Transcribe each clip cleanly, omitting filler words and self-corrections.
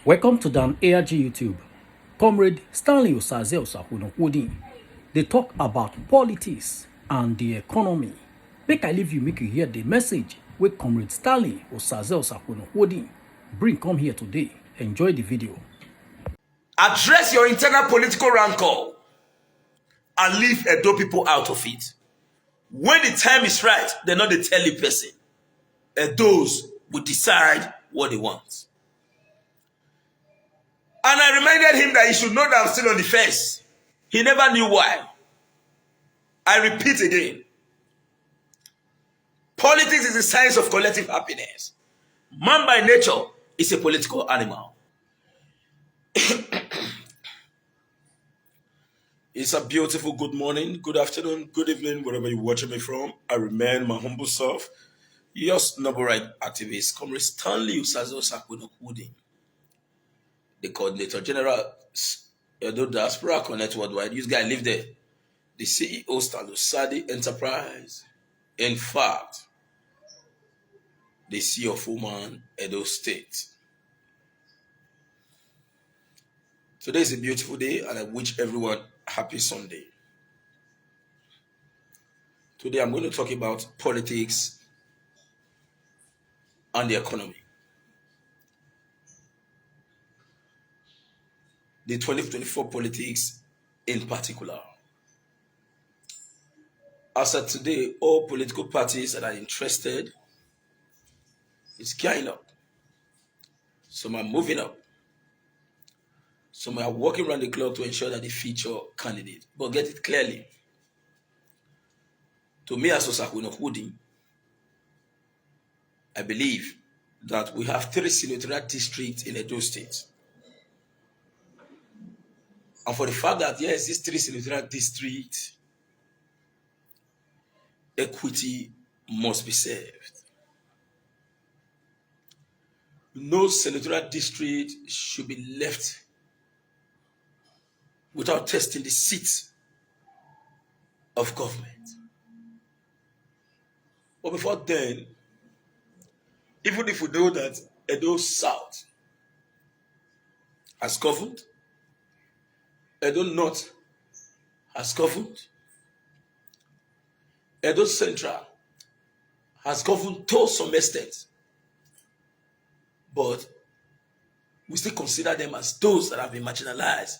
Welcome to Dan ARG YouTube. Comrade Stanley Osaze Osakunokudi. They talk about politics and the economy. Make I leave you, make you hear the message where Comrade Stanley Osaze Osakunokudi bring come here today. Enjoy the video. Address your internal political rancor and leave Edo people out of it. When the time is right, they're not the telling person. Edos will decide what they want. And I reminded him that he should know that I'm still on the fence. He never knew why. I repeat again. Politics is the science of collective happiness. Man by nature is a political animal. It's a beautiful good morning, good afternoon, good evening, wherever you're watching me from. I remain my humble self, your noble right activist, Comrade Stanley Osaze Osakunokudi, the Coordinator General, Edo Diaspora Connect Worldwide. This guy live there. The CEO, Stanley Osaze Enterprise. In fact, the CEO of Woman, Edo State. Today is a beautiful day, and I wish everyone happy Sunday. Today I'm going to talk about politics and the economy. The 2024 politics in particular. As of today, all political parties that are interested is gearing up. Some are moving up. Some are working around the clock to ensure that they feature candidates. But get it clearly. To me as Osakunokudi, I believe that we have 3 senatorial districts in Edo State. And for the fact that yes, these 3 senatorial districts, equity must be served. No senatorial district should be left without testing the seat of government. But before then, even if we know that Edo South has governed, Edo North has governed, Edo Central has governed to some extent, but we still consider them as those that have been marginalized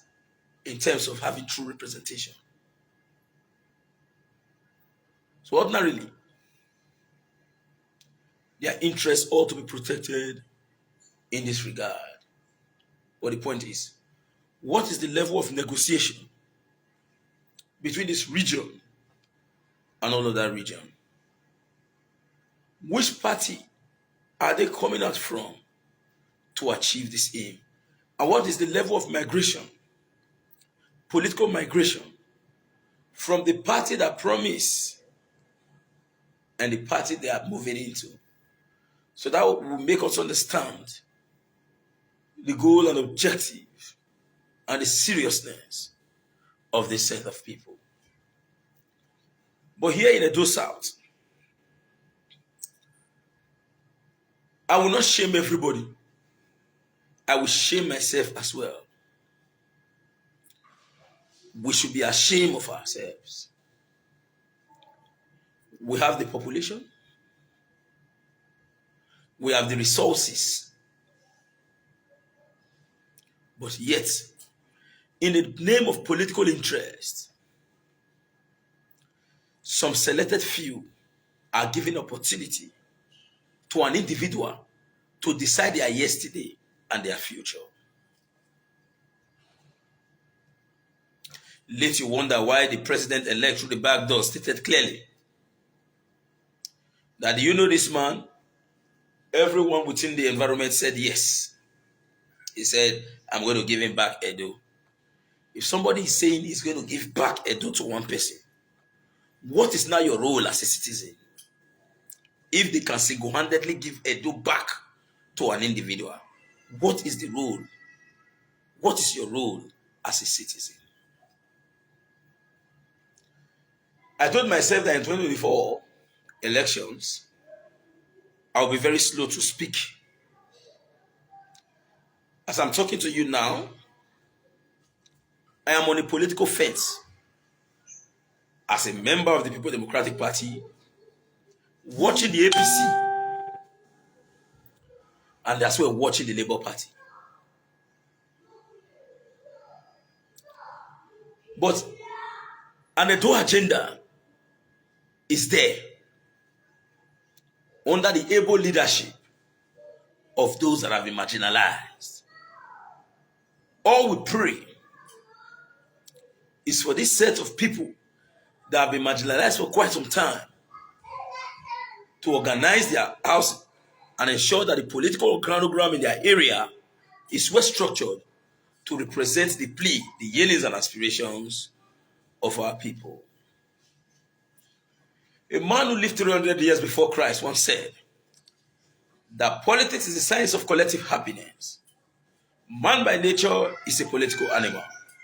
in terms of having true representation. So ordinarily, their interests ought to be protected in this regard. But the point is, what is the level of negotiation between this region and all other region? Which party are they coming out from to achieve this aim? And what is the level of migration, political migration, from the party that promised and the party they are moving into? So that will make us understand the goal and objective and the seriousness of this set of people. But here in Edo South, I will not shame everybody. I will shame myself as well. We should be ashamed of ourselves. We have the population. We have the resources. But yet, in the name of political interest, some selected few are given opportunity to an individual to decide their yesterday and their future. Let you wonder why the president-elect through the back door stated clearly that, do you know this man? Everyone within the environment said yes. He said, I'm going to give him back Edo. If somebody is saying he's going to give back Edo to one person, what is now your role as a citizen? If they can single-handedly give Edo back to an individual, what is the role? What is your role as a citizen? I told myself that in 2024 elections, I'll be very slow to speak. As I'm talking to you now, I am on a political fence as a member of the People Democratic Party, watching the APC, and as well watching the Labour Party. But an EDO agenda is there under the able leadership of those that have been marginalized. All we pray is for this set of people that have been marginalized for quite some time to organize their house and ensure that the political organogram in their area is well structured to represent the plea, the yearnings and aspirations of our people. A man who lived 300 years before Christ once said that politics is the science of collective happiness. Man by nature is a political animal.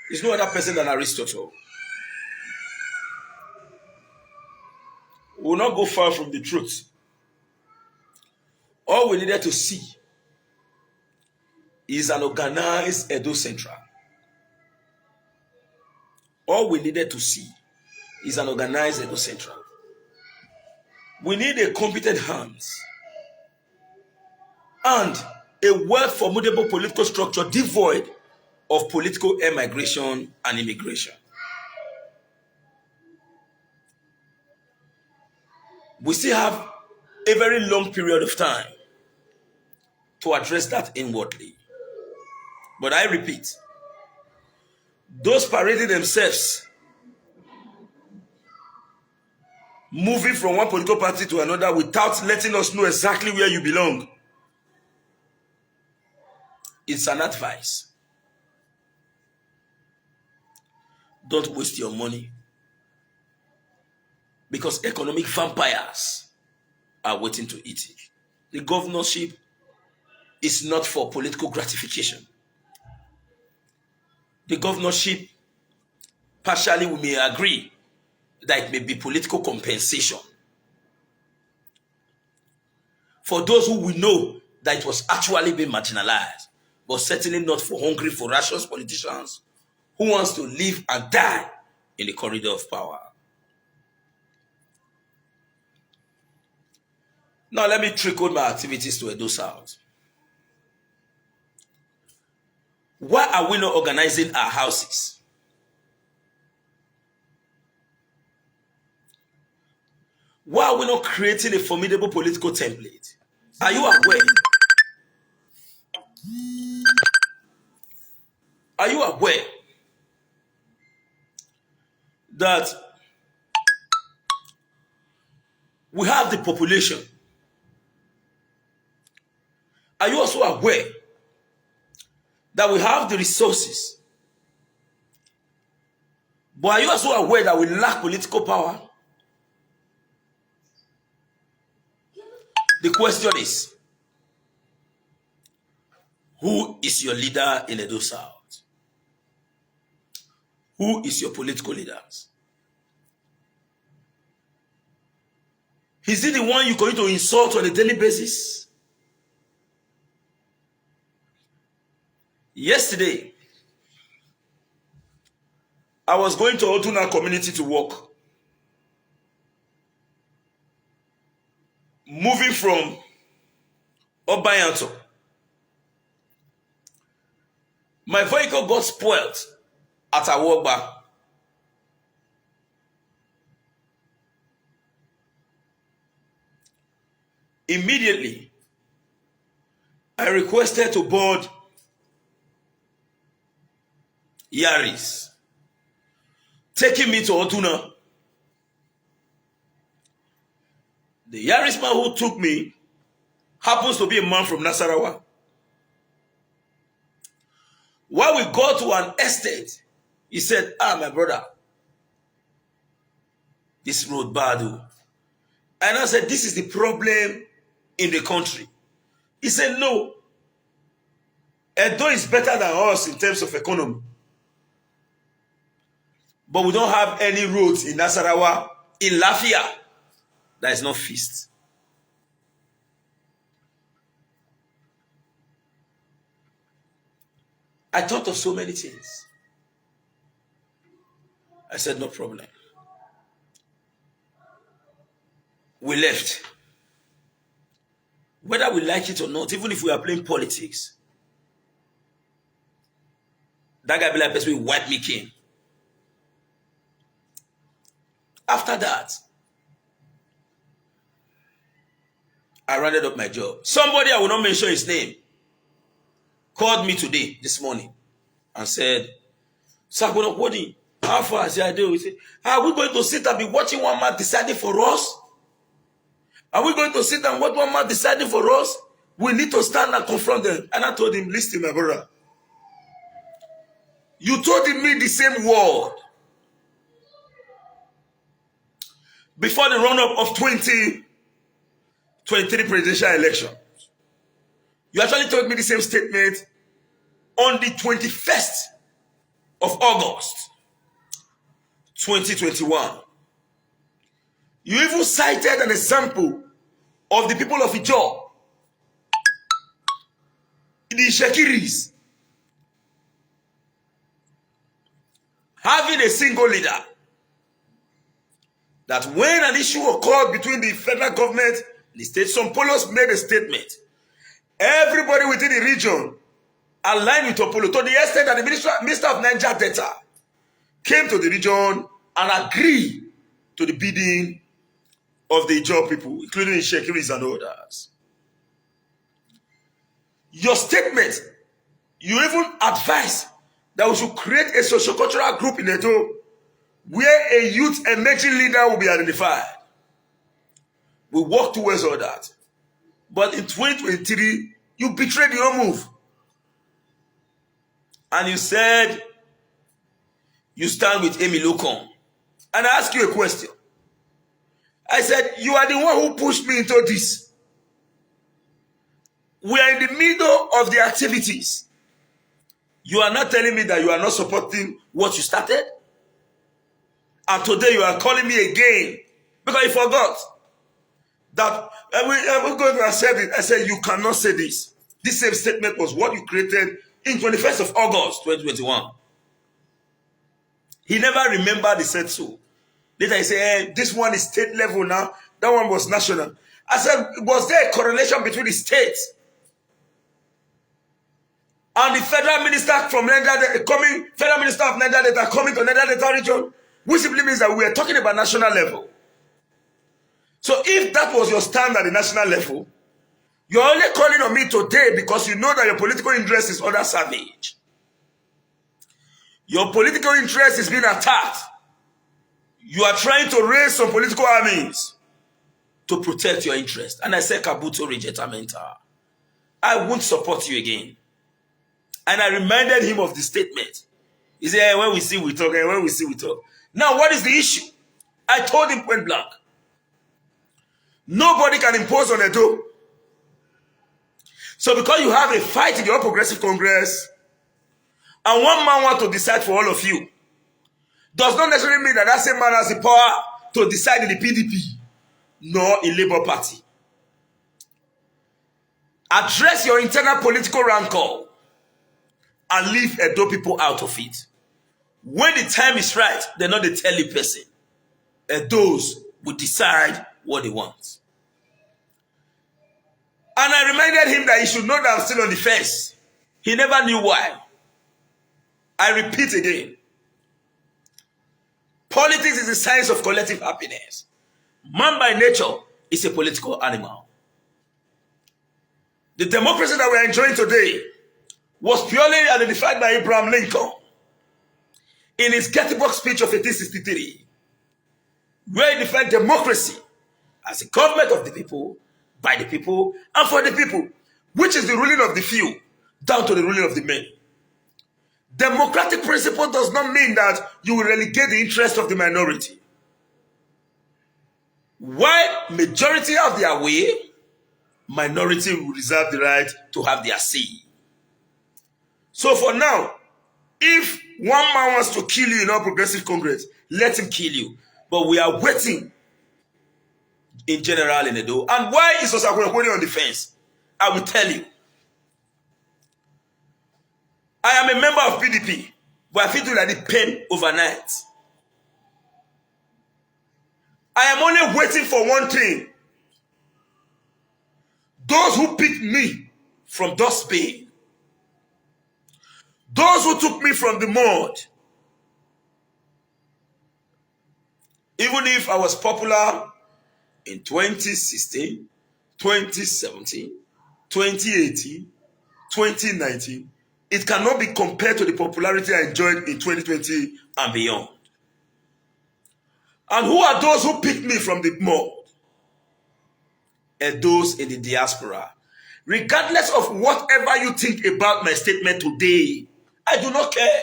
He's no other person than Aristotle. We will not go far from the truth. All we needed to see is an organized Edo Central. All we needed to see is an organized Edo Central. We need a competent hands and a well-formidable political structure devoid of political emigration and immigration. We still have a very long period of time to address that inwardly. But I repeat, those parading themselves, moving from one political party to another without letting us know exactly where you belong, it's an advice. Don't waste your money, because economic vampires are waiting to eat it. The governorship is not for political gratification. The governorship, partially we may agree that it may be political compensation for those who we know that it was actually being marginalized, but certainly not for hungry, voracious politicians who wants to live and die in the corridor of power. Now let me trickle my activities to Edo South. Why are we not organizing our houses? Why are we not creating a formidable political template? Are you aware? Are you aware that we have the population? Are you also aware that we have the resources? But are you also aware that we lack political power? The question is, who is your leader in Edo South? Who is your political leaders? Is it the one you're going to insult on a daily basis? Yesterday, I was going to Otuna community to work. Moving from Obayanto. My vehicle got spoiled at Awogba. Immediately, I requested to board Yaris, taking me to Otuna. The Yaris man who took me happens to be a man from Nasarawa. While we got to an estate, he said, my brother, this road bad. And I said, this is the problem in the country. He said, no. Edo is better than us in terms of economy. But we don't have any roads in Nasarawa, in Lafia, that is not fixed. I thought of so many things. I said, no problem. We left. Whether we like it or not, even if we are playing politics, that guy be like person will wipe me king. After that, I rounded up my job. Somebody, I will not mention his name, called me today, this morning, and said, Sakuno, how far is the idea? We say, are we going to sit and be watching one man deciding for us? Are we going to sit and watch one man deciding for us? We need to stand and confront them. And I told him, listen, my brother. You told me the same word before the run-up of 2023 presidential election. You actually told me the same statement on the 21st of August, 2021. You even cited an example of the people of EDO, the Shekiris, having a single leader. That when an issue occurred between the federal government and the state, some polos made a statement. Everybody within the region aligned with Opolo to the extent that the Minister of Niger Delta came to the region and agreed to the bidding of the Ijaw people, including the Shekiris and others. Your statement, you even advised that we should create a socio-cultural group in Edo where a youth emerging leader will be identified. We work towards all that. But in 2023, you betrayed your move. And you said you stand with Amy Locom. And I ask you a question. I said, you are the one who pushed me into this. We are in the middle of the activities. You are not telling me that you are not supporting what you started? And today you are calling me again because you forgot that we're going to accept it. I said, you cannot say this. This same statement was what you created in 21st of August, 2021. He never remembered he said so. Later he said, hey, this one is state level now. That one was national. I said, was there a correlation between the states and the federal minister from Niger, federal minister of Niger Delta coming to Niger Delta region? Which simply means that we are talking about national level. So if that was your stand at the national level, you're only calling on me today because you know that your political interest is under savage. Your political interest is being attacked. You are trying to raise some political armies to protect your interest. And I said, Kabuto Rejetamenta, I won't support you again. And I reminded him of the statement. He said, hey, when we see, we talk. And when we see, we talk. Now, what is the issue? I told him point blank. Nobody can impose on Edo. So because you have a fight in your Progressive Congress, and one man wants to decide for all of you, does not necessarily mean that that same man has the power to decide in the PDP, nor in Labour Party. Address your internal political rancor and leave Edo people out of it. When the time is right, they're not the telling person. Those will decide what they want. And I reminded him that he should know that I'm still on the fence. He never knew why. I repeat again. Politics is the science of collective happiness. Man by nature is a political animal. The democracy that we are enjoying today was purely identified by Abraham Lincoln in his Gettysburg speech of 1863, where he defined democracy as a government of the people, by the people, and for the people, which is the ruling of the few, down to the ruling of the many. Democratic principle does not mean that you will relegate the interest of the minority. While majority have their way, minority will reserve the right to have their say. So for now, if one man wants to kill you in our Progressive Congress, let him kill you. But we are waiting in general in Edo. And why is Osakwekwe on the fence? I will tell you. I am a member of PDP, but I feel to like the pen overnight. I am only waiting for one thing. Those who picked me from dustbin, those who took me from the mud, even if I was popular in 2016, 2017, 2018, 2019, it cannot be compared to the popularity I enjoyed in 2020 and beyond. And who are those who picked me from the mud? And those in the diaspora. Regardless of whatever you think about my statement today, I do not care.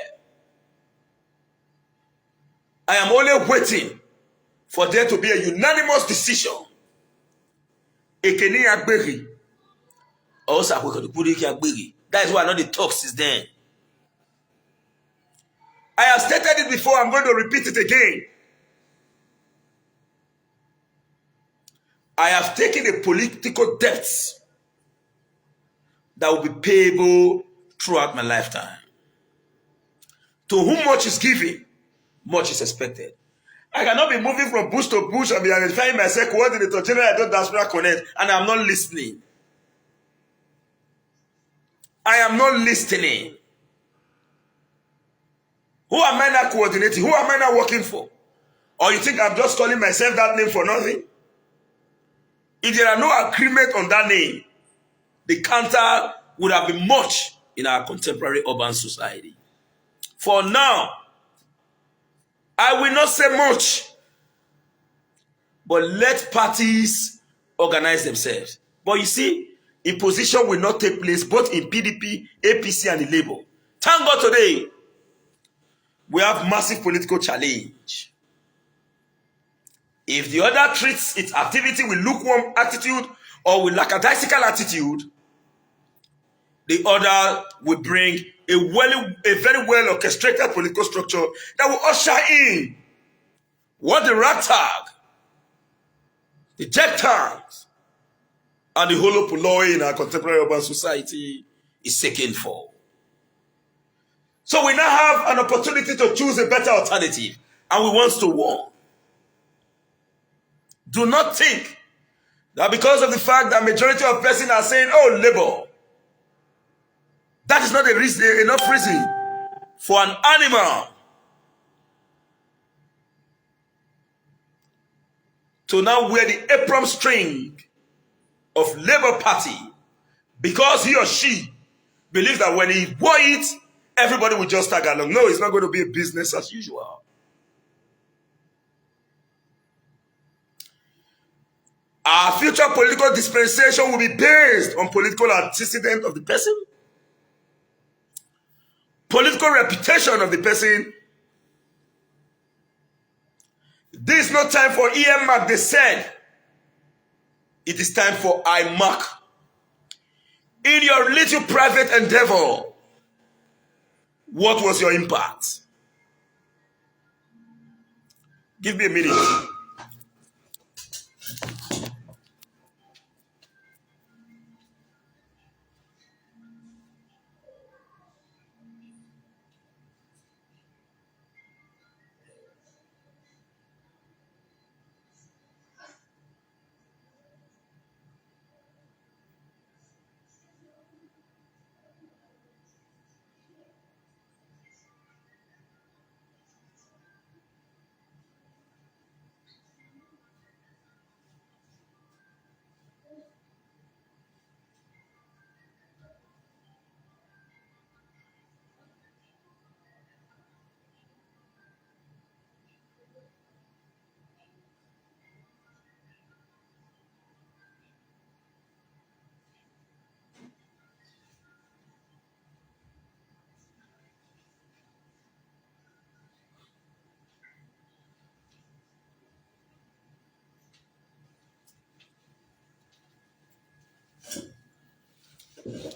I am only waiting for there to be a unanimous decision. Ekeni agberi. That is why I know the talk since then. I have stated it before, I'm going to repeat it again. I have taken the political debts that will be payable throughout my lifetime. To whom much is given, much is expected. I cannot be moving from bush to bush and be identifying myself coordinator, general I don't diaspora connect, and I'm not listening. I am not listening. Who am I not coordinating? Who am I not working for? Or you think I'm just calling myself that name for nothing? If there are no agreement on that name, the counter would have been much in our contemporary urban society. For now, I will not say much, but let parties organize themselves. But you see, imposition will not take place both in PDP, APC, and the Labour. Thank God today, we have massive political challenge. If the other treats its activity with lukewarm attitude or with lackadaisical attitude, the other will bring a very well orchestrated political structure that will usher in what the ragtag, the jet tanks, and the holo polloi in our contemporary urban society is seeking for. So we now have an opportunity to choose a better alternative, and we want to warn. Do not think that because of the fact that majority of persons are saying, oh, Labour, that is not enough reason for an animal to now wear the apron string of Labour Party because he or she believes that when he wore it, everybody will just tag along. No, it's not going to be a business as usual. Our future political dispensation will be based on political antecedent of the person, political reputation of the person. This is not time for EM Mark, they said. It is time for I Mark. In your little private endeavor, what was your impact? Give me a minute.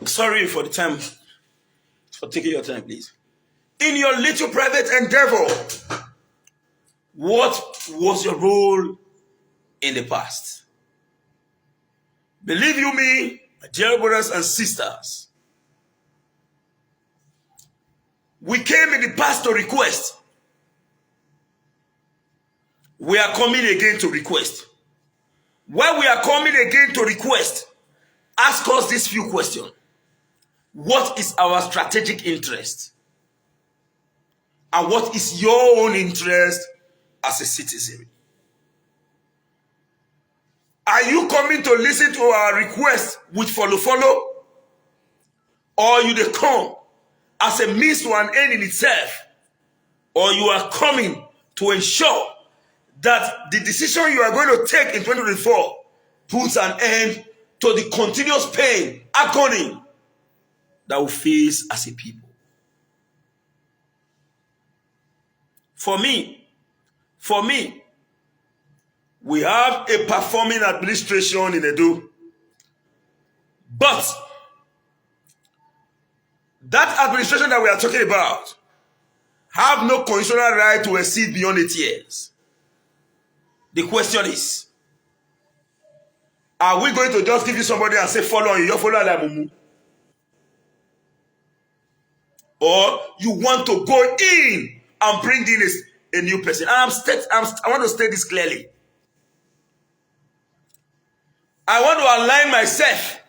Sorry for the time, for taking your time, please. In your little private endeavor, what was your role in the past? Believe you me, my dear brothers and sisters, We came in the past to request. We are coming again to request. When we are coming again to request, ask us these few questions. What is our strategic interest? And what is your own interest as a citizen? Are you coming to listen to our request with follow? Or you dey come as a means to an end in itself? Or you are coming to ensure that the decision you are going to take in 2024 puts an end to the continuous pain, agony that we face as a people? For me, we have a performing administration in EDO. But that administration that we are talking about have no constitutional right to exceed beyond 8 years. The question is, are we going to just give you somebody and say, follow on you, follow like mumu? Or you want to go in and bring in a new person? I want to state this clearly. I want to align myself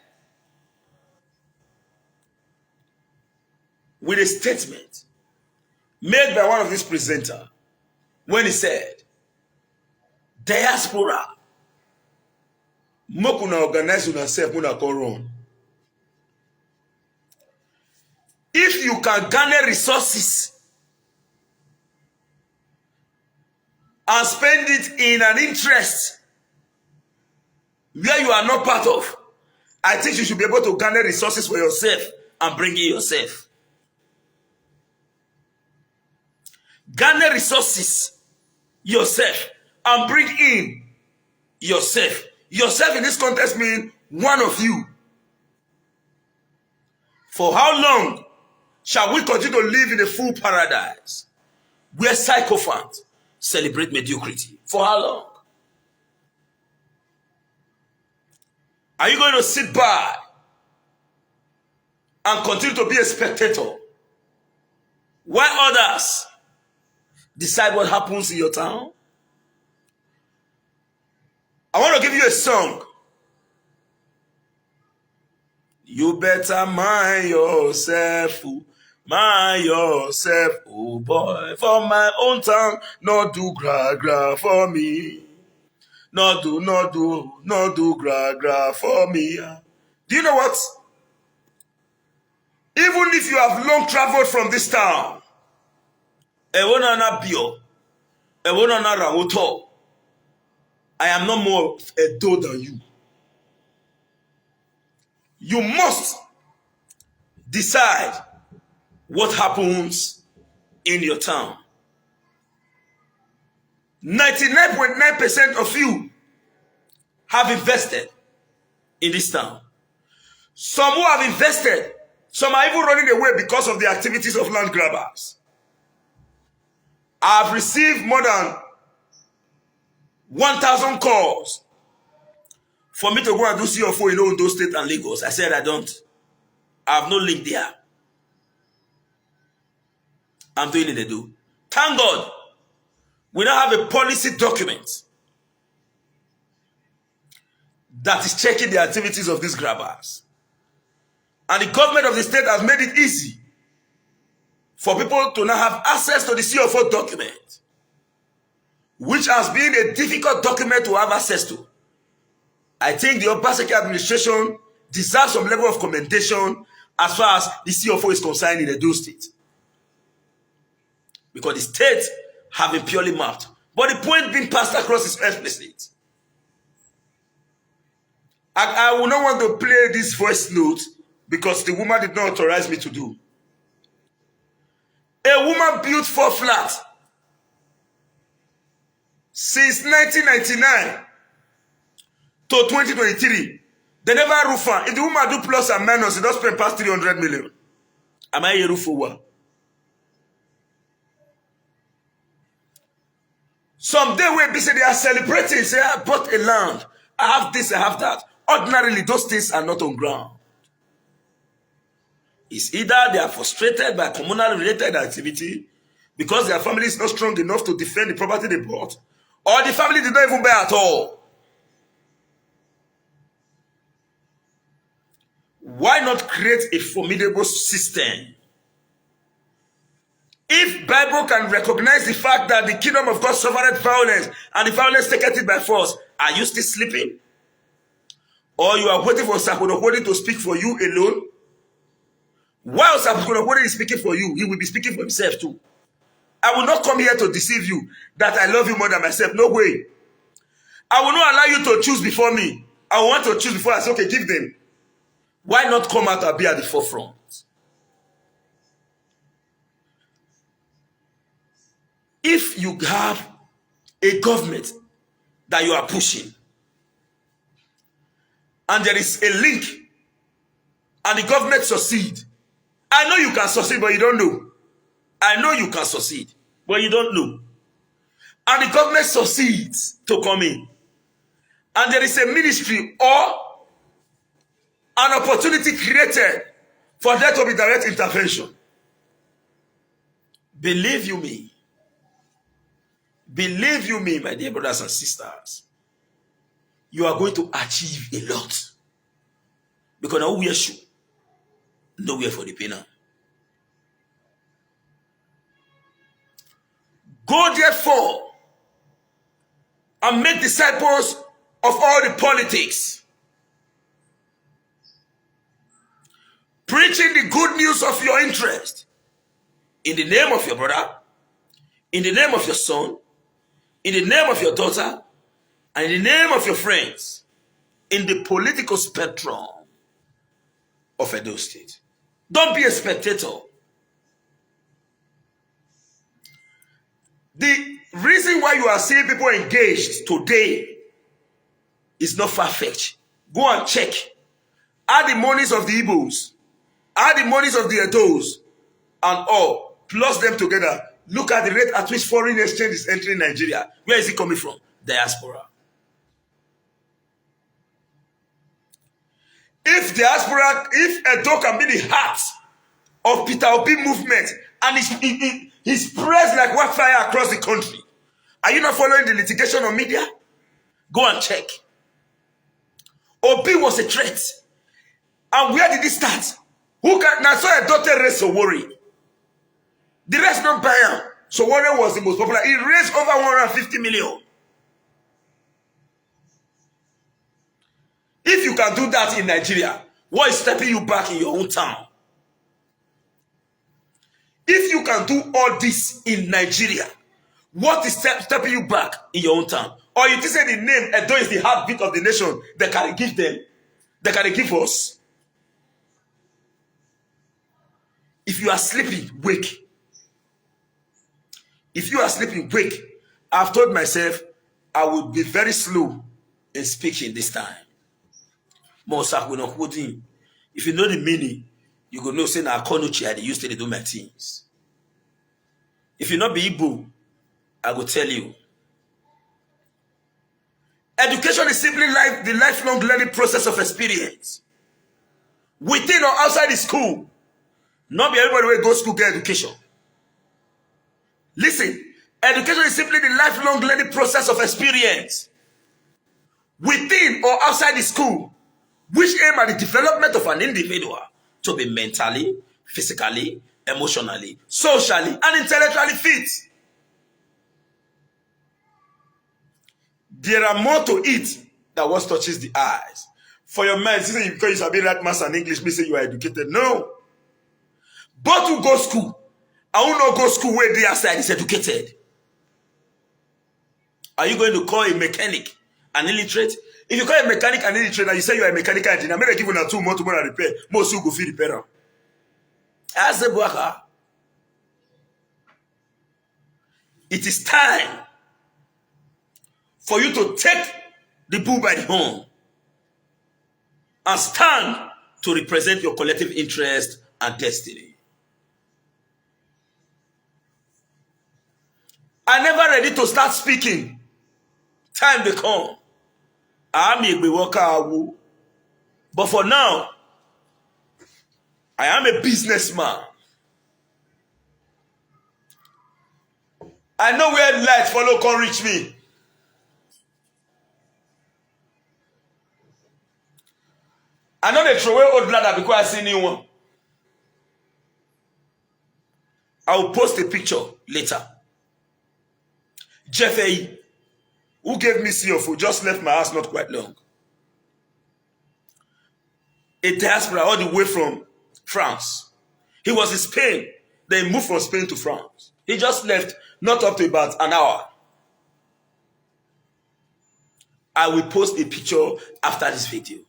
with a statement made by one of these presenters when he said, diaspora, mokuna organize yourself, muna go run. If you can garner resources and spend it in an interest where you are not part of, I think you should be able to garner resources for yourself and bring in yourself. Garner resources yourself and bring in yourself. Yourself in this context means one of you. For how long shall we continue to live in a full paradise where sycophants celebrate mediocrity? For how long? Are you going to sit by and continue to be a spectator while others decide what happens in your town? I want to give you a song. You better mind yourself, oh boy. For my own town, no do gra for me. No do gra for me. Do you know what? Even if you have long traveled from this town, I am not more Edo than you. You must decide what happens in your town. 99.9% of you have invested in this town. Some who have invested, some are even running away because of the activities of land grabbers. I have received more than 1,000 calls for me to go and do CFO in Ondo State and Lagos. I said I don't. I have no link there. I'm doing it, they do. Thank God, we now have a policy document that is checking the activities of these grabbers. And the government of the state has made it easy for people to now have access to the CFO document, which has been a difficult document to have access to. I think the Obaseki administration deserves some level of commendation as far as the CFO is concerned in the Edo State. Because the state have been purely mapped. But the point being passed across is explicit. I will not want to play this voice note because the woman did not authorize me to do. A woman built 4 flats since 1999 to 2023. They never roof her. If the woman do plus and minus, it does spend past 300 million. Am I a roof for what? Someday we'll be saying they are celebrating. Say, I bought a land. I have this, I have that. Ordinarily, those things are not on ground. It's either they are frustrated by communal related activity because their family is not strong enough to defend the property they bought, or the family did not even buy at all. Why not create a formidable system? If Bible can recognize the fact that the kingdom of God suffered violence and the violence taken it by force, are you still sleeping? Or you are waiting for Sakunokodi to speak for you alone? While Sakunokodi is speaking for you, he will be speaking for himself too. I will not come here to deceive you that I love you more than myself. No way. I will not allow you to choose before me. I want to choose before I say, okay, give them. Why not come out and be at the forefront? If you have a government that you are pushing, and there is a link, and the government succeed, I know you can succeed, but you don't know. I know you can succeed, but you don't know. And the government succeeds to come in, and there is a ministry or an opportunity created for there to be direct intervention. Believe you me, my dear brothers and sisters, you are going to achieve a lot. Because now we are sure, nowhere for the penal. Go therefore and make disciples of all the politics, preaching the good news of your interest in the name of your brother, in the name of your son, in the name of your daughter, and in the name of your friends in the political spectrum of Edo State. Don't be a spectator. The reason why you are seeing people engaged today is not far-fetched. Go and check. Add the monies of the Igbos, add the monies of the Edos, and all, plus them together. Look at the rate at which foreign exchange is entering Nigeria. Where is it coming from? Diaspora. If diaspora, if Edo can be the heart of Peter Obi movement and he spreads like wildfire across the country, are you not following the litigation on media? Go and check. Obi was a threat. And where did it start? Who can now saw a daughter raise Sowore? The rest not buy him. Sowore was the most popular. He raised over 150 million. If you can do that in Nigeria, what is stepping you back in your own town? If you can do all this in Nigeria, what is stepping you back in your own town? Or you just say the name Edo is the heartbeat of the nation, they can give them, they can give us. If you are sleeping, wake. If you are sleeping, wake. I've told myself I will be very slow in speaking this time. If you know the meaning, you go know say na Akonuchi I used to do my things. If you not be Igbo, I will tell you. Education is simply like the lifelong learning process of experience. Within or outside the school. Not be everybody will go to school get education. Listen, education is simply the lifelong learning process of experience. Within or outside the school, which aim at the development of an individual to be mentally, physically, emotionally, socially, and intellectually fit. There are more to it than what touches the eyes. For your mind, because you sabi write maths and English, me say you are educated. No. But who go school, and who not go school where they outside is educated. Are you going to call a mechanic an illiterate? If you call a mechanic an illiterate and you say you are a mechanical engineer, maybe give you 2 months tomorrow repair. Most you go feel repair. As a worker, it is time for you to take the bull by the horn and stand to represent your collective interest and destiny. I'm never ready to start speaking. Time will come. I'm a worker. But for now, I am a businessman. I know where light follow can reach me. I know they throw away old bladder because I see new one. I will post a picture later. Jeff A, who gave me CFO, just left my house not quite long. A diaspora all the way from France. He was in Spain. Then he moved from Spain to France. He just left not up to about an hour. I will post a picture after this video.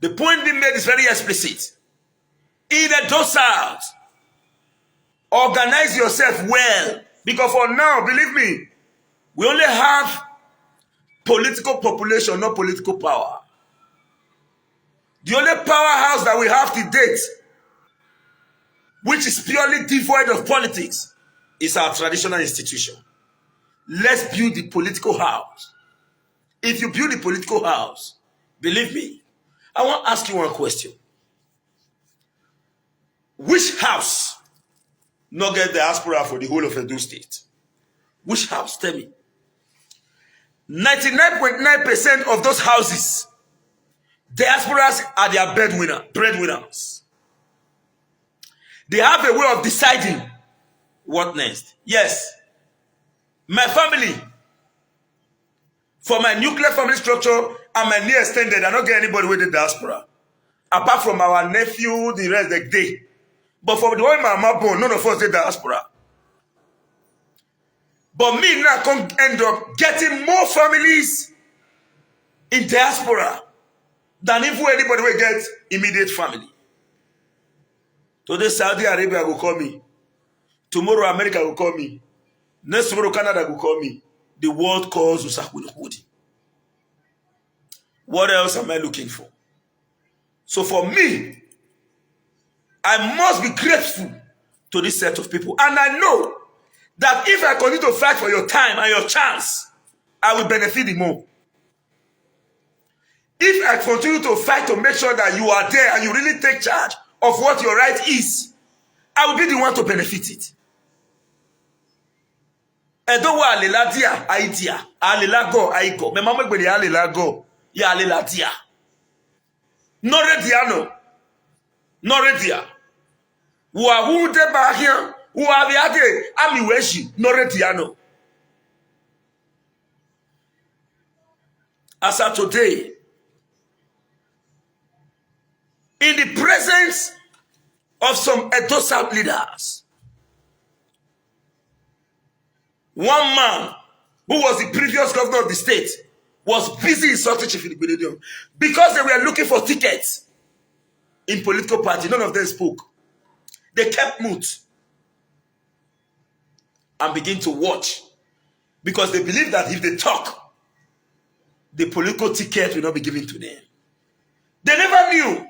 The point being made is very explicit. EDO South, organize yourself well. Because for now, believe me, we only have political population, not political power. The only powerhouse that we have to date, which is purely devoid of politics, is our traditional institution. Let's build the political house. If you build the political house, believe me, I want to ask you one question. Which house not get diaspora for the whole of Edo State? Which house? Tell me. 99.9% of those houses, diasporas are their breadwinners. They have a way of deciding what next. Yes, my family, for my nuclear family structure and my near extended, I don't get anybody with the diaspora. Apart from our nephew, the rest of the day. But for the way my mama born, none of us did diaspora. But me now can end up getting more families in diaspora than if anybody will get immediate family. Today Saudi Arabia will call me. Tomorrow America will call me. Next tomorrow Canada will call me. The world calls Usakwini. What else am I looking for? So for me, I must be grateful to this set of people. And I know that if I continue to fight for your time and your chance, I will benefit the more. If I continue to fight to make sure that you are there and you really take charge of what your right is, I will be the one to benefit it. Edo wa alela dia idea, alela go aigo. Me mama gbere alela go, ya alela dia. No redia no. No redia. Wa hu de ba here, wa bi ade ami weshi, no redia no. As of today, in the presence of some Edo South leaders, one man who was the previous governor of the state was busy insulting Chief Ilibidedion because they were looking for tickets in political party. None of them spoke. They kept mute and begin to watch because they believe that if they talk, the political ticket will not be given to them. They never knew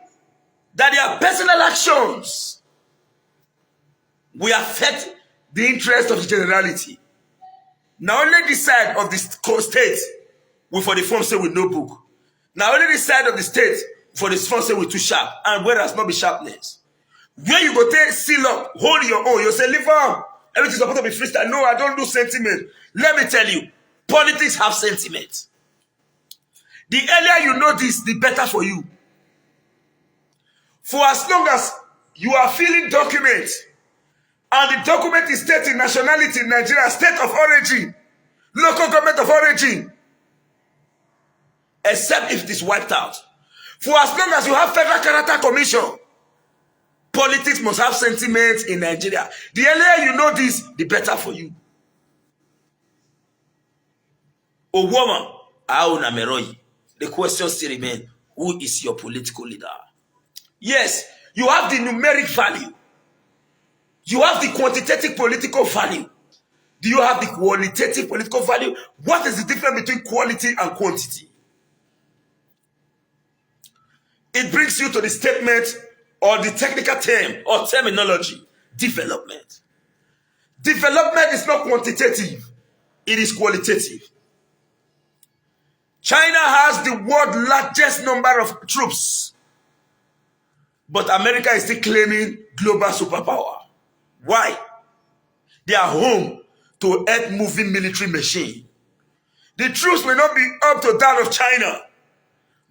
that their personal actions will affect the interest of the generality. Now only this side of the state will for the form say with no book. Now only this side of the state for the form say with too sharp. And where has not be sharpness. Where you go take seal up, hold your own. You say, leave on. Everything's supposed to be freestyle. No, I don't do sentiment. Let me tell you, politics have sentiment. The earlier you know this, the better for you. For as long as you are filling documents, and the document is stating nationality in Nigeria, state of origin, local government of origin, except if it is wiped out. For as long as you have Federal Character Commission, politics must have sentiments in Nigeria. The earlier you know this, the better for you. O woman, Auna Meroyi, the question still remains, who is your political leader? Yes, you have the numeric value. You have the quantitative political value. Do you have the qualitative political value? What is the difference between quality and quantity? It brings you to the statement or the technical term or terminology, development. Development is not quantitative, it is qualitative. China has the world's largest number of troops But America is still claiming global superpower. Why? They are home to earth-moving military machine. The troops may not be up to that of China,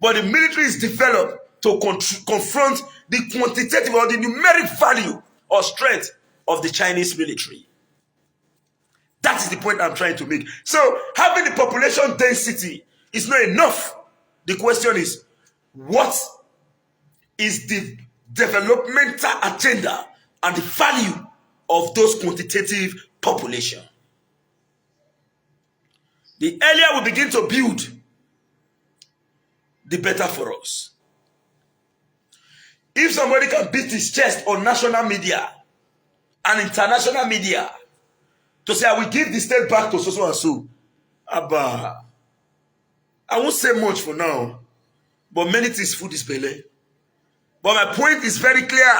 but the military is developed to confront the quantitative or the numeric value or strength of the Chinese military. That is the point I'm trying to make. So having the population density is not enough. The question is, what is the developmental agenda and the value of those quantitative population? The earlier we begin to build, the better for us. If somebody can beat his chest on national media and international media to say, I will give the state back to so and so, Abba, I won't say much for now, but many things food is belly. But my point is very clear.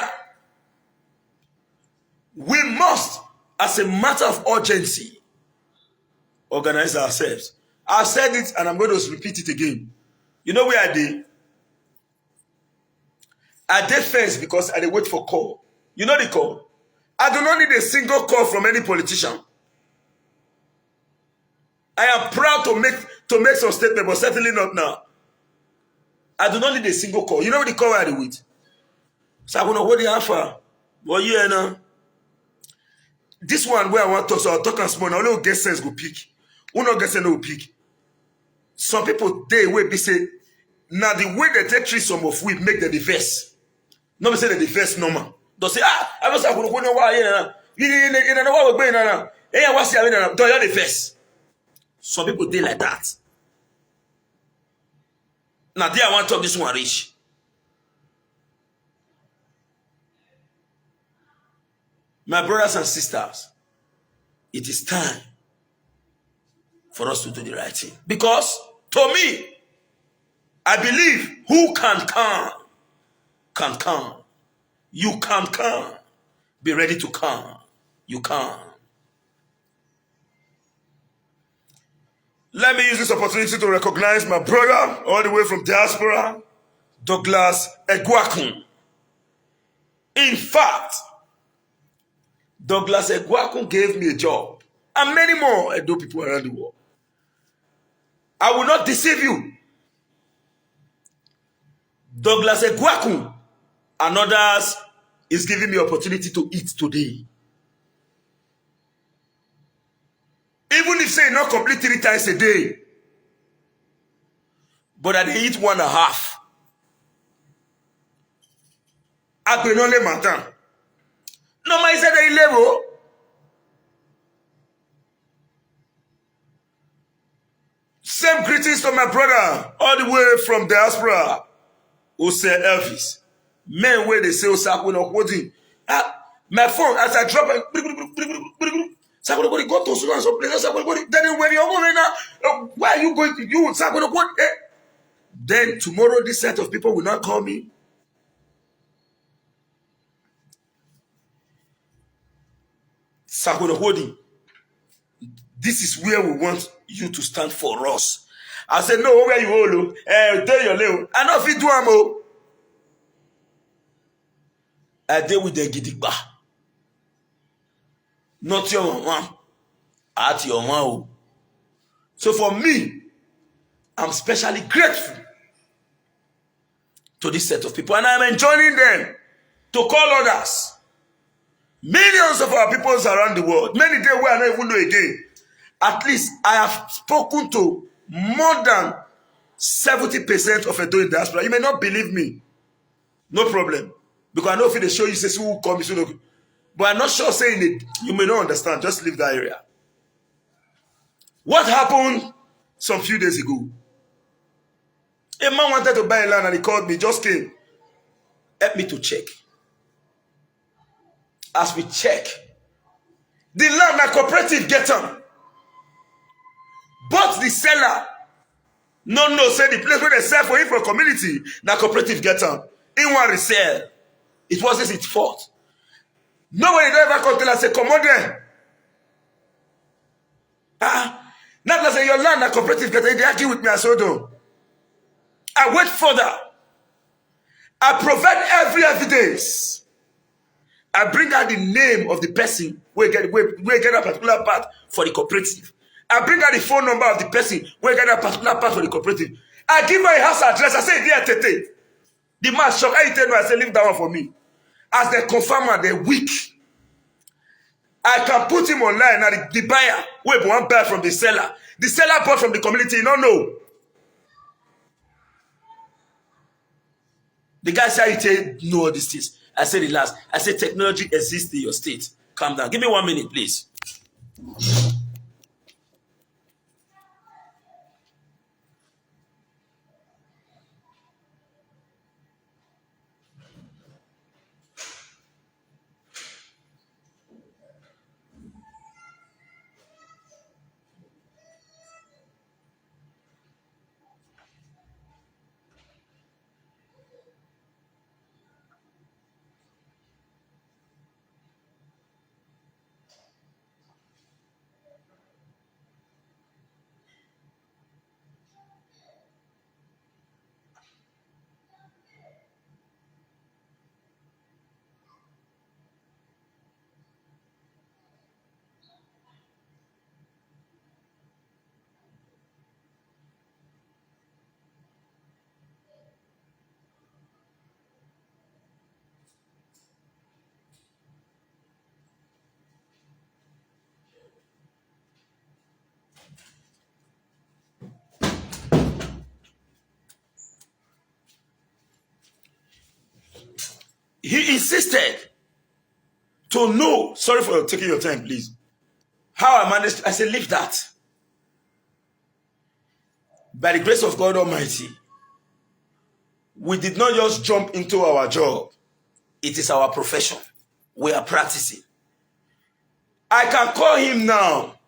We must, as a matter of urgency, organize ourselves. I've said it and I'm going to repeat it again. You know where I did? I did first because I did wait for call. You know the call? I do not need a single call from any politician. I am proud to make some statement, but certainly not now. I do not need a single call. You know the call I did with? So I'm going to hold the offer. Well, you know. This one where I want to talk, so I'll talk and small. Now, only get sense go pick. Who not get sense no pick. Some people, they will be say, now the way they take treat some of we make them the first. No, say the first normal. Don't say, I was going to know why, you know what we're going on. Hey, I was saying, don't you the first. Some people, they like that. Now, there I want to talk this one rich. My brothers and sisters, it is time for us to do the right thing. Because, to me, I believe who can come. You can come. Be ready to come. You can. Let me use this opportunity to recognize my brother all the way from diaspora, Douglas Egwakun. In fact, Douglas Egwakun gave me a job and many more Edo people around the world. I will not deceive you. Douglas Egwakun and others is giving me opportunity to eat today. Even if say not complete 3 times a day, but I dey eat 1.5. Apenole matin. No man said they level. Same greetings to my brother all the way from diaspora. Who say Elvis. Men where they say Osako no holding. My phone as I drop it. Somebody go to so place. Somebody then when you're going now, why are you going to you? Somebody go. Then tomorrow this set of people will not call me. Sakono holding. This is where we want you to stand for us. I said, no, where you hold, there your level. I know if you do amo. I deal with the gidigba. Not your mama. At your mama. So for me, I'm especially grateful to this set of people. And I'm enjoining them to call others. Millions of our people around the world. Many days where I don't even know again. At least I have spoken to more than 70% of Edo in diaspora. You may not believe me. No problem. Because I know if they show you, say, who come, you know. But I'm not sure saying it. You may not understand. Just leave that area. What happened some few days ago? A man wanted to buy a land and he called me. Just came. Help me to check. As we check, the land na cooperative get them. But the seller, no, say the place where they sell for him for community, na cooperative get them. In one resell. It wasn't its fault. Nobody ever come tell us, say, come on there. Not like say your land na cooperative get them. They argue with me, I said, no. I went further. I provide every evidence. I bring out the name of the person where get a particular part for the cooperative. I bring out the phone number of the person where get a particular part for the cooperative. I give my house address. I say, dear Tete. The man shocked. I tell you, I say, leave that one for me. As they confirm and they're weak, I can put him online. Now the buyer will one buy from the seller. The seller bought from the community. You don't know. The guy said, "You tell know all these things." I said, "Relax." I said, "Technology exists in your state. Calm down. Give me 1 minute, please." He insisted to know. Sorry for taking your time, please. How I managed. I said, leave that. By the grace of God Almighty, we did not just jump into our job. It is our profession. We are practicing. I can call him now.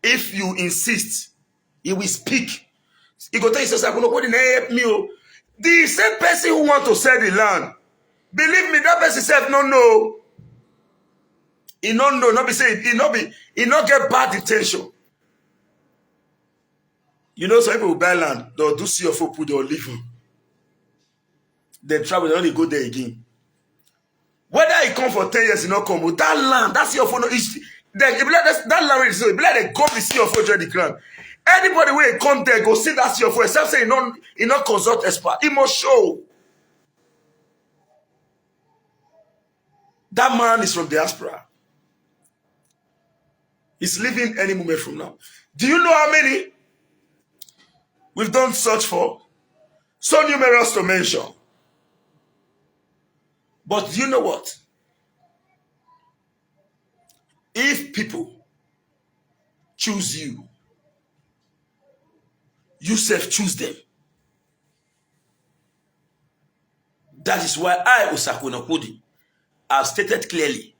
If you insist, he will speak. He go tell you, "I couldn't help me." The same person who want to sell the land, believe me, that person said, no. He not know, not be saying, he not get bad intention. You know, some people will buy land, they'll do CFO, put they'll leave him. They travel, they only go there again. Whether he come for 10 years, he not come, but that land, that CFO, no, that land is so, it be like they come the CFO join the ground. Anybody where come there, go see that CFO, except say he not consult expert. He must show. That man is from diaspora. He's leaving any moment from now. Do you know how many we've done search for? So numerous to mention. But do you know what? If people choose you, you self choose them. That is why I, Osakuna Kudi, have stated clearly,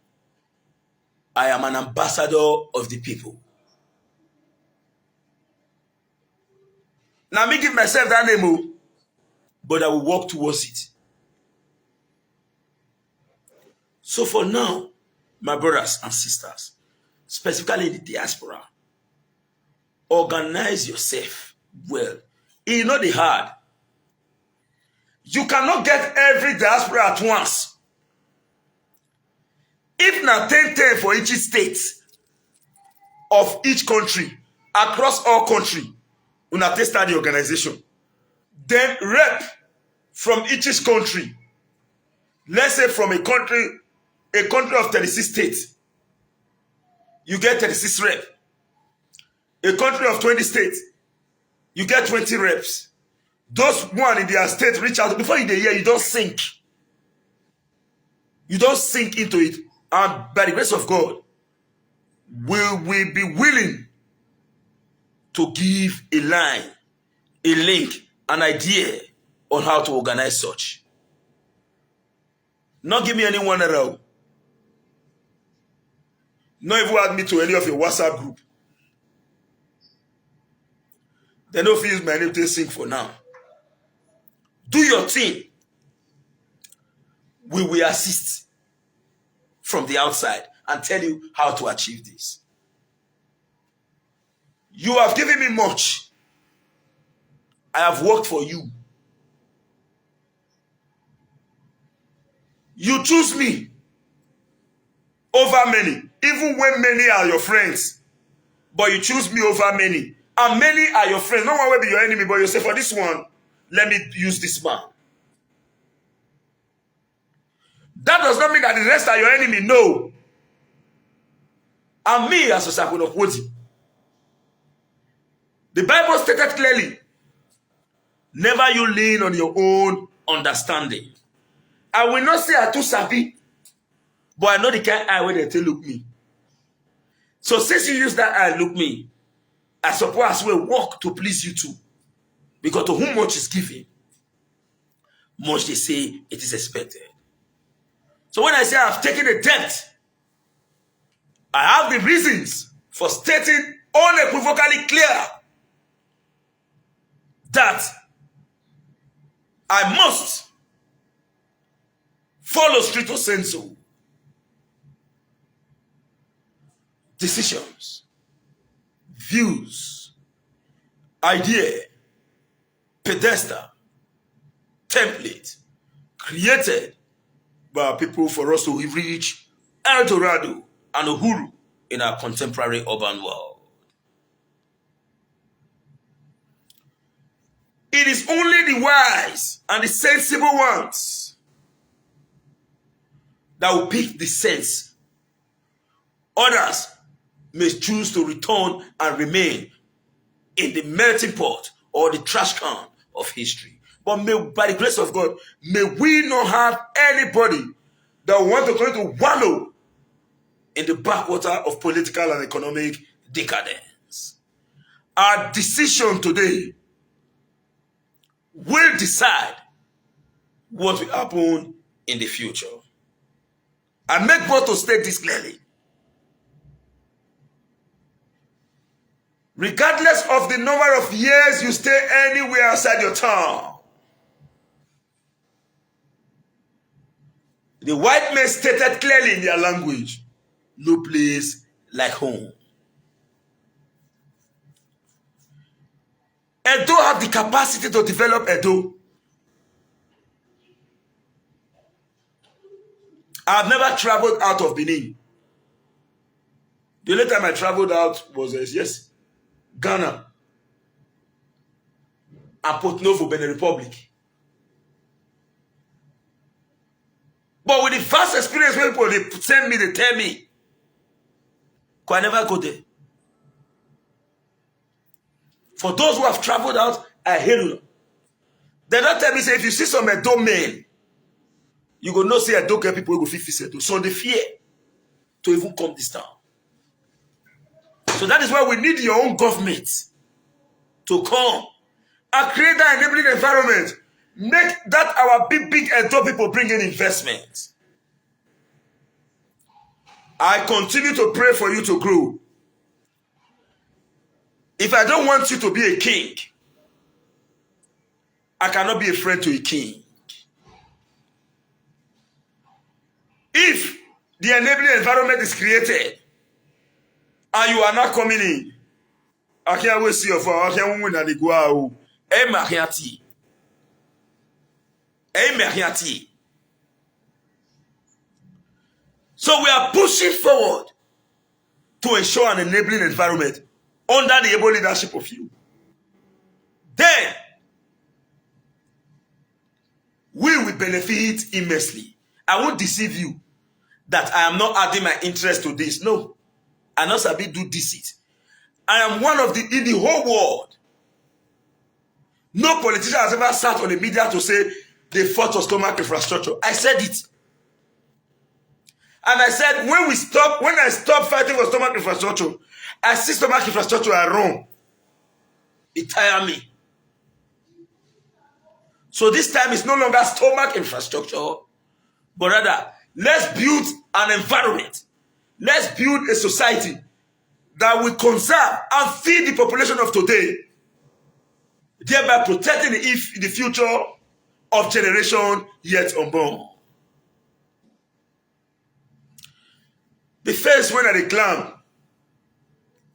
I am an ambassador of the people. Now me give myself that name, but I will work towards it. So for now, my brothers and sisters, specifically in the diaspora, organize yourself well. It's not the hard. You cannot get every diaspora at once. If not 10 for each state of each country, across all country, una take start the organization. Then rep from each country. Let's say from a country of 36 states, you get 36 reps. A country of 20 states, you get 20 reps. Those one in their state reach out. Before in the year, you don't sink. You don't sink into it. And by the grace of God, we will be willing to give a line, a link, an idea on how to organize such. Not give me any one error. Not even add me to any of your WhatsApp group. They don't use my name to sing for now. Do your thing. We will assist from the outside and tell you how to achieve this. You have given me much. I have worked for you. You choose me over many, even when many are your friends. But you choose me over many. And many are your friends. No one will be your enemy, but you say, for this one, let me use this man. That does not mean that the rest are your enemy. No. And me as a Sakunokwozi. The Bible stated clearly, never you lean on your own understanding. I will not say I too sabi, but I know the kind eye where they look me. So since you use that eye look me, I suppose I will walk to please you too. Because to whom much is given, much they say it is expected. So when I say I've taken a debt, I have the reasons for stating unequivocally clear that I must follow stricto sensu decisions, views, idea, pedestal, template created by people for us to reach El Dorado and Uhuru in our contemporary urban world. It is only the wise and the sensible ones that will pick the sense. Others may choose to return and remain in the melting pot or the trash can of history. But by the grace of God, may we not have anybody that want to continue to wallow in the backwater of political and economic decadence. Our decision today will decide what will happen in the future. I make bold to state this clearly. Regardless of the number of years you stay anywhere outside your town, the white men stated clearly in their language, no place like home. Edo have the capacity to develop Edo. I've never traveled out of Benin. The only time I traveled out was, Ghana and Porto Novo, Benin Republic. But with the vast experience where people they send me, they tell me, I never go there. For those who have traveled out, I hear you. They don't tell me, say, if you see some Edo men, you go not say Edo get people who go 50 cents. So they fear to even come this town. So that is why we need your own government to come and create that enabling environment. Make that our big Edo people bring in investment. I continue to pray for you to grow. If I don't want you to be a king, I cannot be a friend to a king. If the enabling environment is created and you are not coming in, I can't wait see your phone. I can't win at the go. So we are pushing forward to ensure an enabling environment under the able leadership of you. Then we will benefit immensely. I won't deceive you that I am not adding my interest to this. No, I not sabi do this. I am one of the in the whole world. No politician has ever sat on the media to say they fought for stomach infrastructure. I said it. And I said when I stop fighting for stomach infrastructure, I see stomach infrastructure are wrong. It tires me. So this time it's no longer stomach infrastructure, but rather let's build an environment. Let's build a society that will conserve and feed the population of today, thereby protecting the future of generation yet unborn. The first when I declared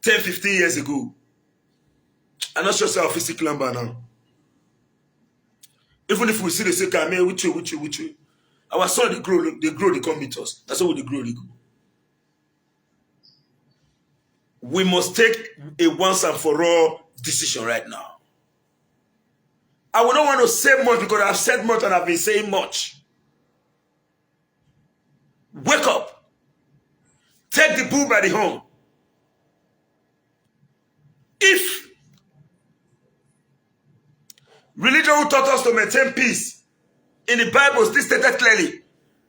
10, 15 years ago, I'm not sure say I'll physically climb by now. Even if we see the same man, with you. Our son, they come meet us. That's how they grow, they go. We must take a once and for all decision right now. I would not want to say much because I've said much and I've been saying much. Wake up. Take the bull by the horn. If religion who taught us to maintain peace, in the Bible still stated clearly,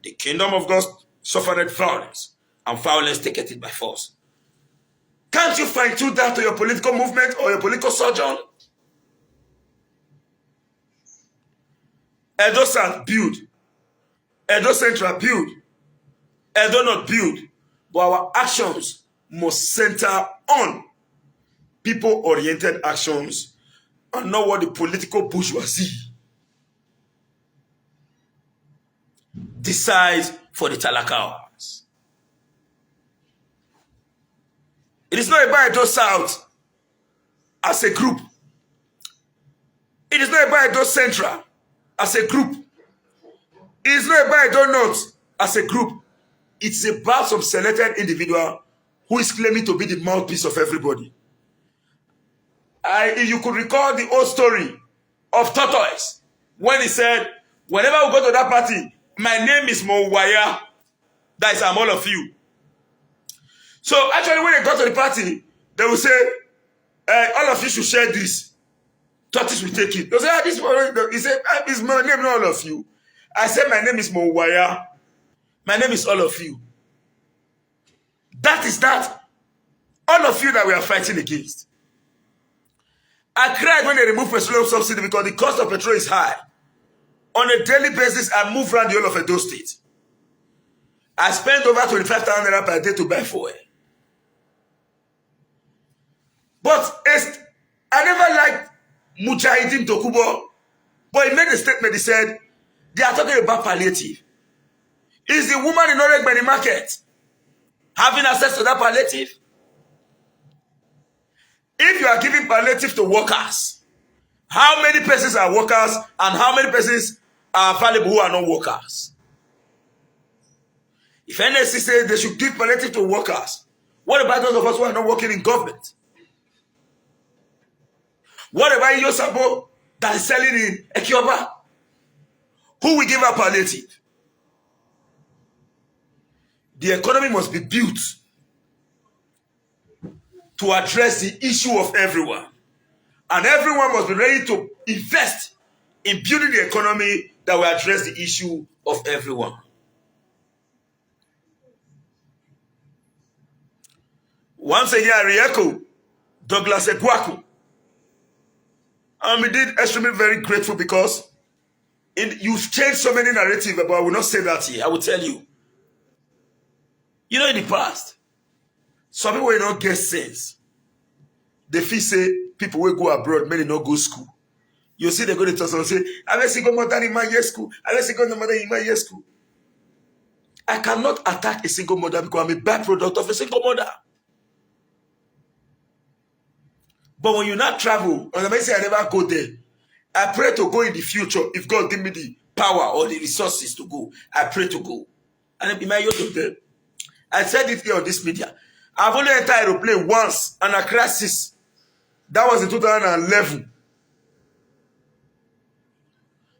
the kingdom of God suffered violence, and violence taketh it by force. Can't you fine-tune that to your political movement or your political sojourn? Edo South build, Edo Central build, Edo North build, but our actions must center on people-oriented actions and not what the political bourgeoisie decides for the Talakawas. It is not about Edo South as a group. It is not about Edo Central as a group. It is not about Edo North as a group. It's about some selected individual who is claiming to be the mouthpiece of everybody. If you could recall the old story of Tortoise, when he said, whenever we go to that party, my name is Mowaya. That is, I'm all of you. So actually, when they go to the party, they will say, all of you should share this. Tortoise will take it. They say, he said, is my name not all of you? I said, my name is Mowaya. My name is all of you. That is that. All of you that we are fighting against. I cried when they removed petroleum subsidy because the cost of petrol is high. On a daily basis, I move around the whole of Edo State. I spend over 25,000 naira per day to buy fuel. But I never liked Mujahideen Dokubo, but he made a statement. He said, they are talking about palliative. Is the woman in Oregbeni market having access to that palliative? If you are giving palliative to workers, how many persons are workers and how many persons are valuable who are not workers? If NSC says they should give palliative to workers, what about those of us who are not working in government? What about Yosabo that is selling in Ekioba? Who will give her palliative? The economy must be built to address the issue of everyone. And everyone must be ready to invest in building the economy that will address the issue of everyone. Once again, I re-echo Douglas Ekwaku. I'm indeed extremely very grateful because you've changed so many narratives, but I will not say that here. I will tell you. You know, in the past, some people will not get sense. They feel say people will go abroad, many not go school. You see, they go to talk and say, I will see go mother in my year school. I will see go mother in my year school. I cannot attack a single mother because I'm a byproduct of a single mother. But when you not travel, and I may say I never go there, I pray to go in the future. If God give me the power or the resources to go, I pray to go. And in my youth there, I said it here on this media. I've only entered aeroplane once and a crisis. That was in 2011.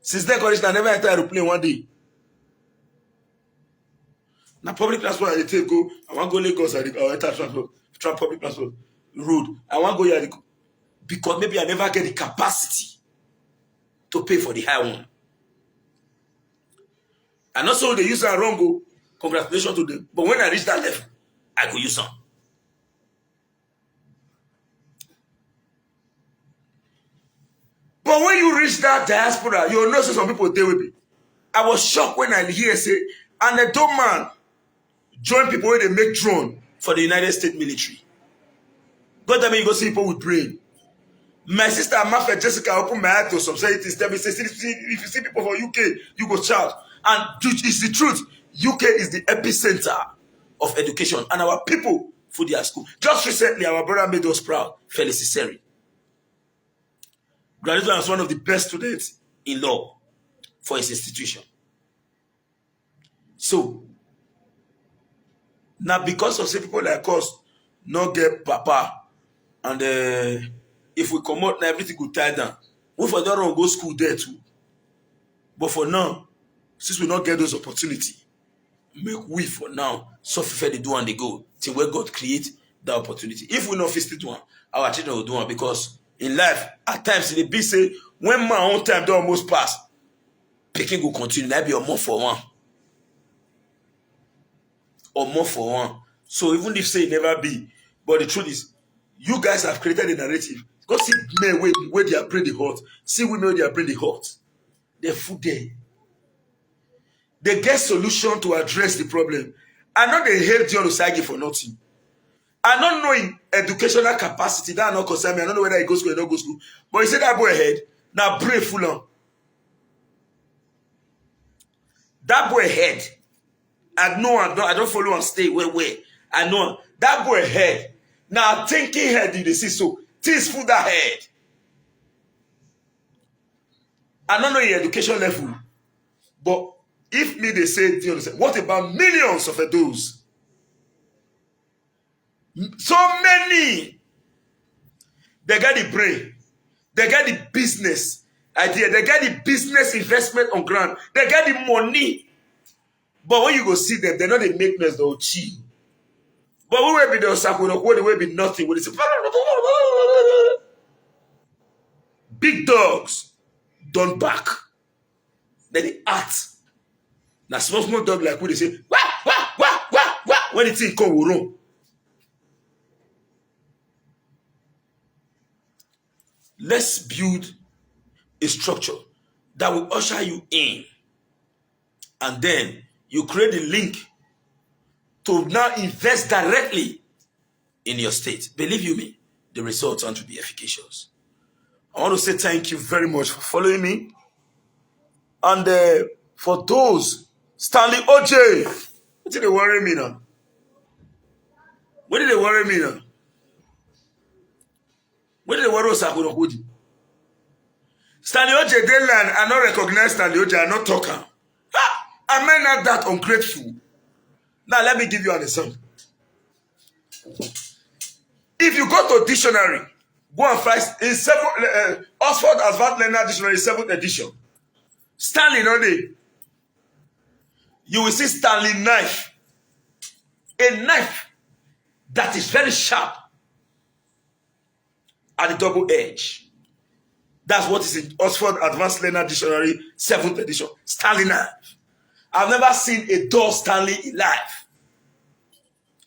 Since then, I never entered aeroplane one day. Now public transport I take go. I want to go Lagos or enter transport, public transport road. I want to go here because maybe I never get the capacity to pay for the high one. And also they use that wrong go. Congratulations to them. But when I reach that level, I go use some. But when you reach that diaspora, you'll know some people deal with me. I was shocked when I hear say, and a dumb man join people where they make drone for the United States military. God tell me you go see people with brain. My sister Mafia Jessica opened my eye to some societies. Tell me, say, if you see people from UK, you go shout. And it's the truth. UK is the epicenter of education, and our people for their school. Just recently, our brother made us proud, Felicity Seri. Graduated as one of the best students in law for his institution. So now because of say people like us not get papa and if we come out now everything go tie down. We for don't run go school there too. But for now, since we not get those opportunity, make we for now suffer the do and they go till where God create that opportunity. If we not face it one, our children will do one because in life at times it be say when my own time don't almost pass, picking will continue. That be a more for one. Or more for one. So even if say it never be, but the truth is, you guys have created a narrative. Go see men where they are pretty hot. See women where they are pretty hot. They're food there. They get solution to address the problem. I know they hate John Osagi for nothing. I don't know in educational capacity. That not concern me. I don't know whether he goes school or not go school. But he said that boy head. Now brave full on. That boy head. I don't follow and stay where. I know that boy head. Now thinking head you see so things full that head. I don't know your education level, but if me they say, what about millions of those? So many. They got the brain, they got the business idea, they got the business investment on ground, they got the money. But when you go see them, they're not the make noise, they'll chill. But we will be the Osako, we will be nothing. Will say, big dogs don't bark. Then they act. Now small dog like we they say, wah, wah, wah, wah, wah. When the thing come, we run. Let's build a structure that will usher you in. And then you create a link to now invest directly in your state. Believe you me, the results aren't to be efficacious. I want to say thank you very much for following me. And for those, Stanley OJ, what did they worry me now? What did they worry me now? What did they worry us? Stanley OJ, they land, I not recognize Stanley OJ, I not talk him. Am I not that ungrateful? Now let me give you an example. If you go to dictionary, go and find in Oxford Advanced Learner Dictionary 7th edition. Stanley, no day. You will see Stanley knife. A knife that is very sharp at the double edge. That's what is in Oxford Advanced Learner Dictionary 7th edition. Stanley knife. I've never seen a dull Stanley in life.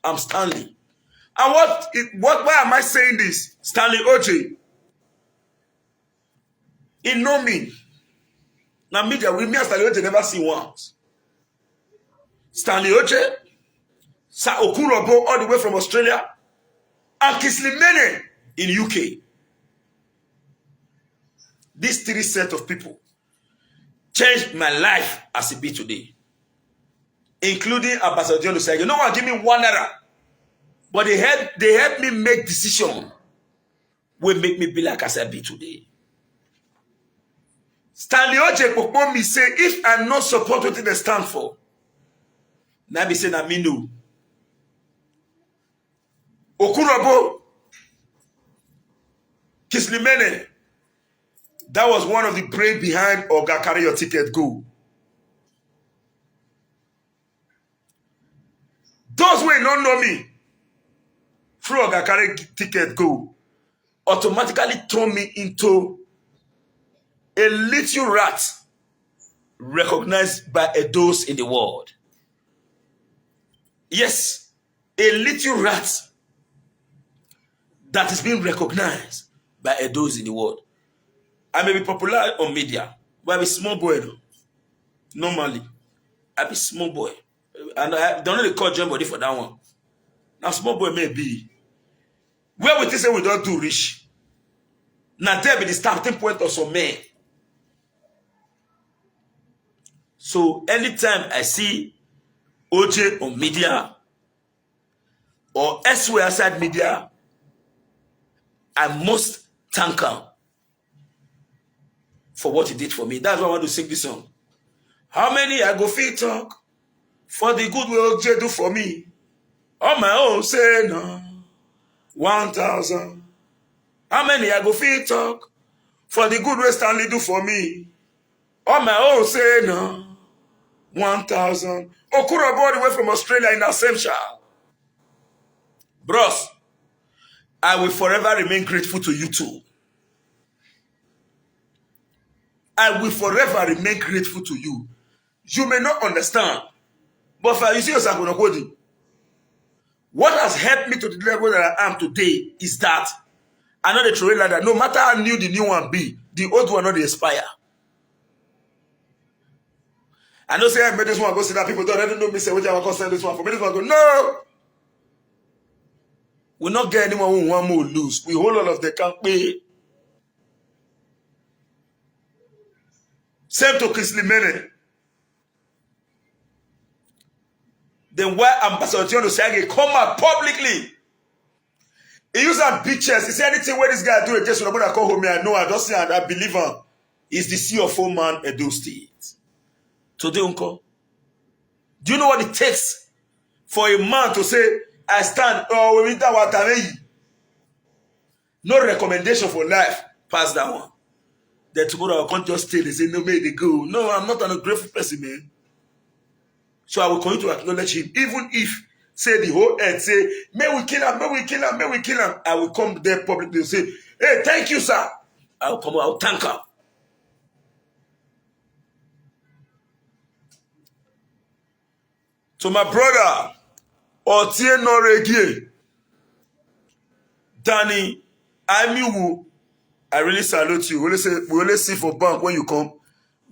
I'm Stanley. And why am I saying this? Stanley OJ. He know me. Now media with me and Stanley OJ never see once. Stanley OJ, Sir Okurobo all the way from Australia, and Kingsley Mene in UK. These three sets of people changed my life as it be today. Including Ambassador John Osagi. No one give me £1. But they help me make decisions will make me be like as I be today. Stanley OJ Pokpon me say, if I not support what they stand for, now be say na me no. Okurobo, Kingsley Mene, that was one of the brain behind Oga Carry Your Ticket Go. Those who don't know me, through Oga Carry Ticket Go, automatically turn me into a little rat recognized by EDOs in the world. Yes, a little rat that is being recognized by EDOs in the world. I may be popular on media, but I'm a small boy. Normally, I'm a small boy. And I don't really call John Body for that one. Now, small boy may be. Where we say we don't do rich. Now, there be the starting point of some men. So, anytime I see OJ on media or elsewhere outside media, I must thank him for what he did for me. That's why I want to sing this song. How many I go fit talk For the good will OJ do for me. On my own, say no. 1,000. How many I go fit talk? For the good way Stanley do for me. On my own, say no. 1,000. Okura board away from Australia in the same child. Bros, I will forever remain grateful to you too. I will forever remain grateful to you. You may not understand, but for you see yourself, what has helped me to the level that I am today is that I know the true like that. No matter how new the new one be, the old one not expire. I know say I made this one go see that people don't already know me say what I want to sell this one for me. This one go no. We not get anyone who want more lose. We hold all of the can't pay. Same to Kingsley Mene. Then why Ambassador Tion Osage come out publicly? He used that big chest. He said anything where this guy do it just when I call home, I know I just say and I believe him. He's the CFO man Edo State. Today, uncle. Do you know what it takes for a man to say, I stand, oh, we that what I mean? No recommendation for life. Pass that one. Then tomorrow I can't just stay. They say, no, may they go. No, I'm not an ungrateful person, man. So I will continue to acknowledge him. Even if, say, the whole earth say, may we kill him, may we kill him, may we kill him. I will come there publicly and say, hey, thank you, sir. I'll come, I'll thank him. To my brother, Otie Noregie, Danny, Amiwu, I really salute you. We only see for bank when you come.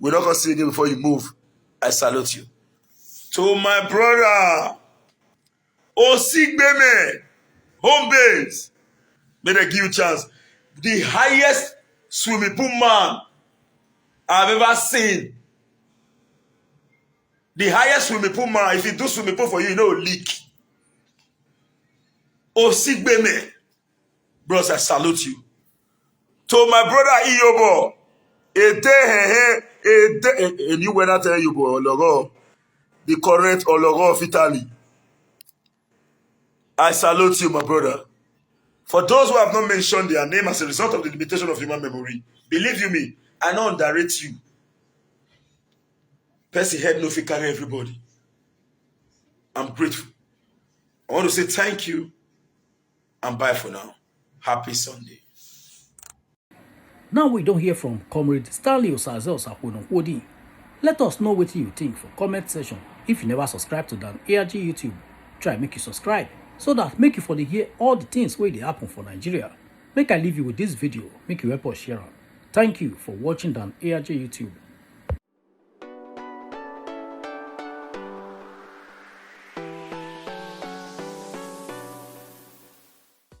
We're not going to see again before you move. I salute you. To my brother, Osigbeme, home base. May they give you a chance. The highest swimming pool man I've ever seen. The highest swimming pool man, if you do swimming pool for you, you know leak. Osigbeme, bros, I salute you. To my brother Iyobo, a new weather tell you, boy, Ologo, the current Ologo of Italy. I salute you, my brother. For those who have not mentioned their name as a result of the limitation of human memory, believe you me, I don't underrate you. Percy head no fit carry everybody. I'm grateful. I want to say thank you and bye for now. Happy Sunday. Now we don't hear from Comrade Stanley Osaze-Osakwonokwodim. Let us know what you think for comment section. If you never subscribe to Dan ARG YouTube, try make you subscribe so that make you for the hear all the things where they happen for Nigeria. Make I leave you with this video, make you help us share it. Thank you for watching Dan ARG YouTube.